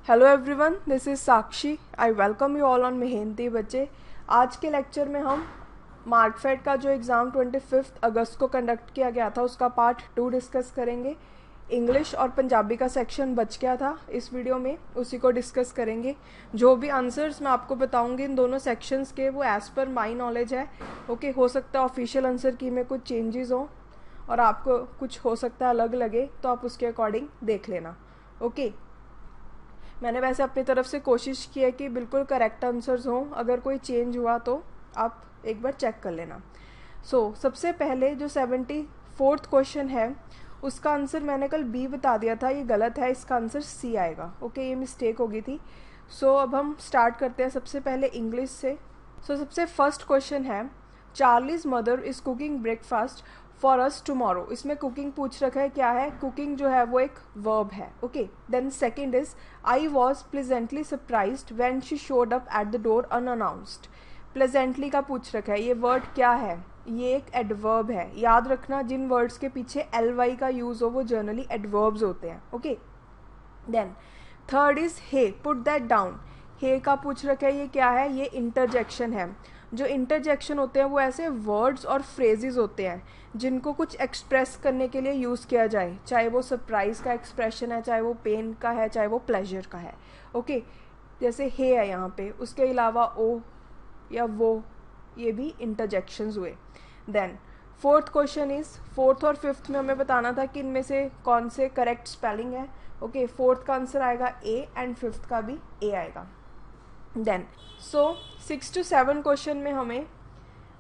Hello everyone, this is Sakshi. I welcome you all on मेहनती बच्चे। आज के लेक्चर में हम मार्कफेड का जो एग्ज़ाम 25 अगस्त को कंडक्ट किया गया था उसका पार्ट 2 डिस्कस करेंगे। इंग्लिश और पंजाबी का सेक्शन बच गया था इस वीडियो में, उसी को डिस्कस करेंगे। जो भी आंसर्स मैं आपको बताऊंगी इन दोनों सेक्शंस के, वो एज़ पर माई नॉलेज है। ओके, हो सकता है ऑफिशियल आंसर की में कुछ चेंजेस हों और आपको कुछ हो सकता है अलग लगे, तो आप उसके अकॉर्डिंग देख लेना। ओके, मैंने वैसे अपनी तरफ से कोशिश की है कि बिल्कुल करेक्ट आंसर्स हों। अगर कोई चेंज हुआ तो आप एक बार चेक कर लेना। सबसे पहले जो 74th क्वेश्चन है उसका आंसर मैंने कल बी बता दिया था, ये गलत है, इसका आंसर सी आएगा। ओके, ये मिस्टेक हो गई थी। अब हम स्टार्ट करते हैं सबसे पहले इंग्लिश से। सबसे फर्स्ट क्वेश्चन है, Charlie's mother is cooking breakfast for us tomorrow. इसमें कुकिंग पूछ रखा है, क्या है? कुकिंग जो है वो एक वर्ब है। Okay, then second is I was pleasantly surprised when she showed up at the door unannounced. Pleasantly का पूछ रखा है, ये वर्ड क्या है? ये एक एडवर्ब है। याद रखना, जिन वर्ड्स के पीछे ly का यूज हो वो जनरली एडवर्ब्स होते हैं। Okay, then third is hey, put that down. Hey का पूछ रखा है, ये क्या है? ये इंटरजेक्शन है। जो इंटरजेक्शन होते हैं वो ऐसे वर्ड्स और फ्रेजेस होते हैं जिनको कुछ एक्सप्रेस करने के लिए यूज़ किया जाए, चाहे वो सरप्राइज का एक्सप्रेशन है, चाहे वो पेन का है, चाहे वो प्लेजर का है। ओके, जैसे हे है यहाँ पे, उसके अलावा ओ या वो, ये भी इंटरजेक्शंस हुए। Then fourth question is, fourth और फिफ्थ में हमें बताना था कि इनमें से कौन से करेक्ट स्पेलिंग है। ओके, फोर्थ का आंसर आएगा ए एंड फिफ्थ का भी ए आएगा। देन 6 to 7 क्वेश्चन में हमें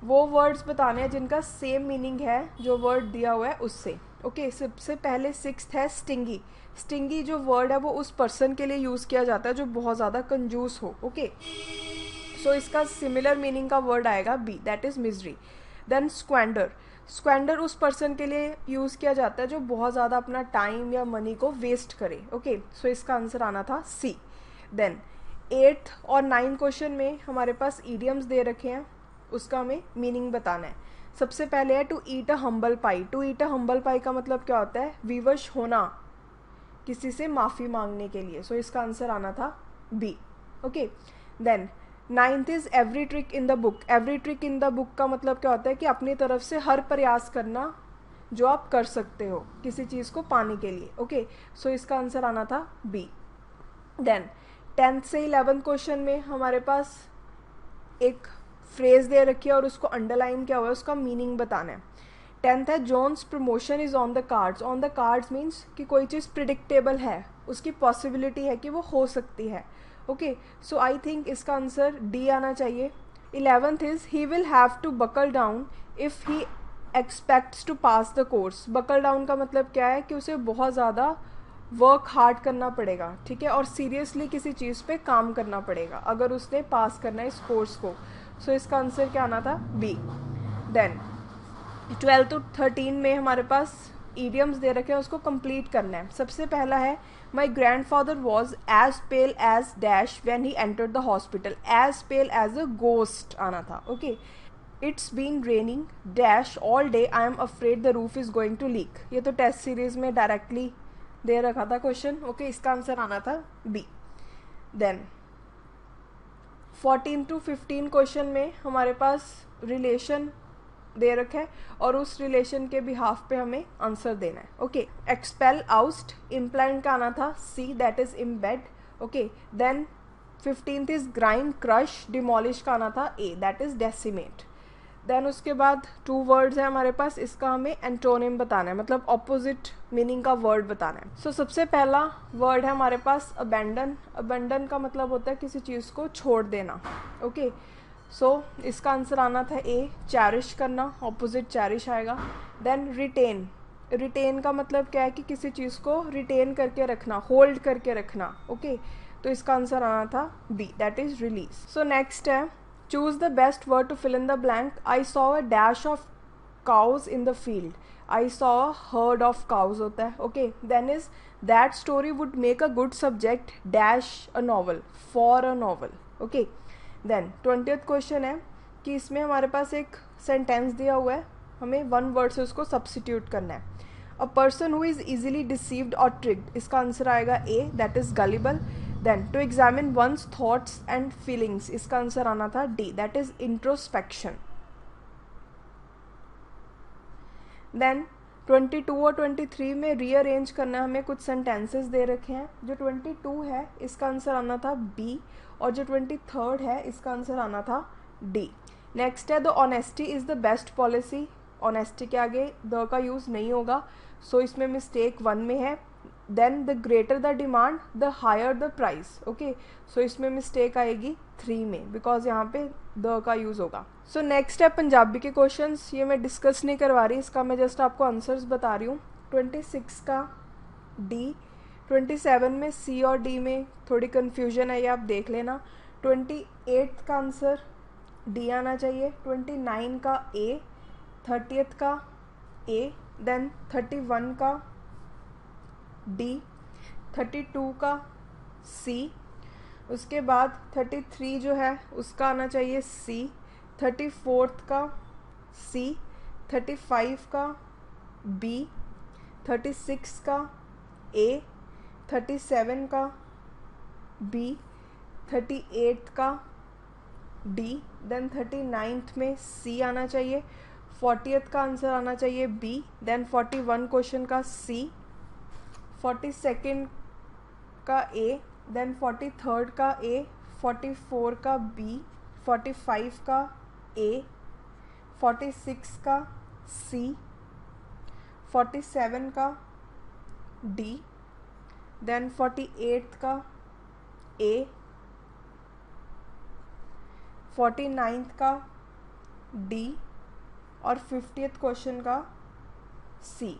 वो वर्ड्स बताने हैं जिनका सेम मीनिंग है जो वर्ड दिया हुआ है उससे। ओके, सबसे पहले सिक्स्थ है स्टिंगी। स्टिंगी जो वर्ड है वो उस पर्सन के लिए यूज़ किया जाता है जो बहुत ज़्यादा कंजूस हो। ओके, इसका सिमिलर मीनिंग का वर्ड आएगा B, that is misery. Then squander, squander उस पर्सन के लिए यूज़ किया जाता है जो बहुत ज़्यादा अपना टाइम या मनी को वेस्ट करे। ओके, इसका आंसर आना था सी। देन 8th और 9th क्वेश्चन में हमारे पास ईडियम्स दे रखे हैं, उसका हमें मीनिंग बताना है। सबसे पहले है to eat a humble pie. To eat a humble pie का मतलब क्या होता है? विवश होना, किसी से माफ़ी मांगने के लिए। इसका आंसर आना था B. Okay, then 9th is every trick in the book. Every trick in the book का मतलब क्या होता है कि अपनी तरफ से हर प्रयास करना जो आप कर सकते हो किसी चीज़ को पाने के लिए। ओके, इसका आंसर आना था बी। देन 10th से 11th क्वेश्चन में हमारे पास एक फ्रेज दे रखी है और उसको अंडरलाइन किया हुआ है, उसका मीनिंग बताना है। 10th है John's promotion is on the cards. On the cards means कि कोई चीज़ प्रिडिक्टेबल है, उसकी पॉसिबिलिटी है कि वो हो सकती है। ओके, आई थिंक इसका आंसर डी आना चाहिए। 11th is he will have to buckle down if he expects to pass the course. Buckle down का मतलब क्या है कि उसे बहुत ज़्यादा वर्क हार्ड करना पड़ेगा, ठीक है, और सीरियसली किसी चीज़ पे काम करना पड़ेगा अगर उसने पास करना है इस कोर्स को। इसका आंसर क्या आना था? बी। देन 12 to 13 में हमारे पास ईडियम्स दे रखे हैं, उसको कंप्लीट करना है। सबसे पहला है my grandfather was as pale as dash when he entered the hospital. As pale as a ghost आना था। Okay, it's been raining dash all day, I am afraid the roof is going to leak. ये तो test series में directly दे रखा था question. Okay, इसका answer आना था बी। देन 14 to 15 क्वेश्चन में हमारे पास रिलेशन दे रखा है और उस रिलेशन के बिहाफ पे हमें आंसर देना है। ओके, एक्सपेल, आउस्ट, इम्प्लाइंट का आना था C, that is embed. Okay, then 15th is grind, crush, demolish का आना था A, that is decimate. Then उसके बाद 2 वर्ड्स हैं हमारे पास, इसका हमें एंटोनिम बताना है, मतलब ऑपोजिट मीनिंग का वर्ड बताना है। सबसे पहला वर्ड है हमारे पास अबेंडन। अबेंडन का मतलब होता है किसी चीज़ को छोड़ देना। ओके, इसका आंसर आना था ए, चैरिश करना, ऑपोजिट चैरिश आएगा। देन रिटेन, रिटेन का मतलब क्या है कि किसी चीज़ को रिटेन करके रखना, होल्ड करके रखना। ओके, इसका आंसर आना था B, that is release. Next है choose the best word to fill in the blank. I saw a dash of cows in the field. I saw a herd of cows होता है। Okay, then is that story would make a good subject dash a novel, for a novel. Okay, then 20th question है कि इसमें हमारे पास एक sentence दिया हुआ है, हमें 1 वर्ड से उसको सब्सिट्यूट करना है। A person who is easily deceived और ट्रिक्ड, इसका आंसर आएगा A, that is gullible. Then to examine one's thoughts and feelings, इसका आंसर आना था D, that is introspection. Then 22 और 23 में रीअरेंज करना, हमें कुछ सेंटेंसेस दे रखे हैं। जो 22 है इसका आंसर आना था बी, और जो 23 है इसका आंसर आना था डी। नेक्स्ट है the honesty is the best policy, honesty के आगे द का यूज़ नहीं होगा, सो इसमें मिस्टेक 1 में है। Then the greater the demand the higher the price, okay, so इसमें मिस्टेक आएगी 3 में, बिकॉज यहाँ पे द का यूज़ होगा। सो नेक्स्ट है पंजाबी के क्वेश्चंस, ये मैं डिस्कस नहीं करवा रही, इसका मैं जस्ट आपको आंसर्स बता रही हूँ। 26 का डी, 27 में सी और डी में थोड़ी कन्फ्यूजन है, ये आप देख लेना। 28 का आंसर डी आना चाहिए, 29 का ए, 30th का ए, देन 31 का डी, 32 का सी, उसके बाद 33 जो है उसका आना चाहिए सी, 34th का सी, 35 का बी, 36 का ए, 37 का बी, 38 का डी, देन 39th में सी आना चाहिए, 40th का आंसर आना चाहिए बी, देन 41 क्वेश्चन का सी, 42nd का ए, देन 43rd का ए, 44 का बी, 45 का ए, 46 का सी, 47 का डी, देन 48 का ए, 49th का डी, और 50th क्वेश्चन का सी।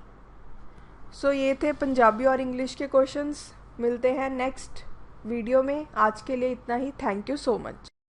सो ये थे पंजाबी और इंग्लिश के क्वेश्चंस। मिलते हैं नेक्स्ट वीडियो में, आज के लिए इतना ही। Thank you so much.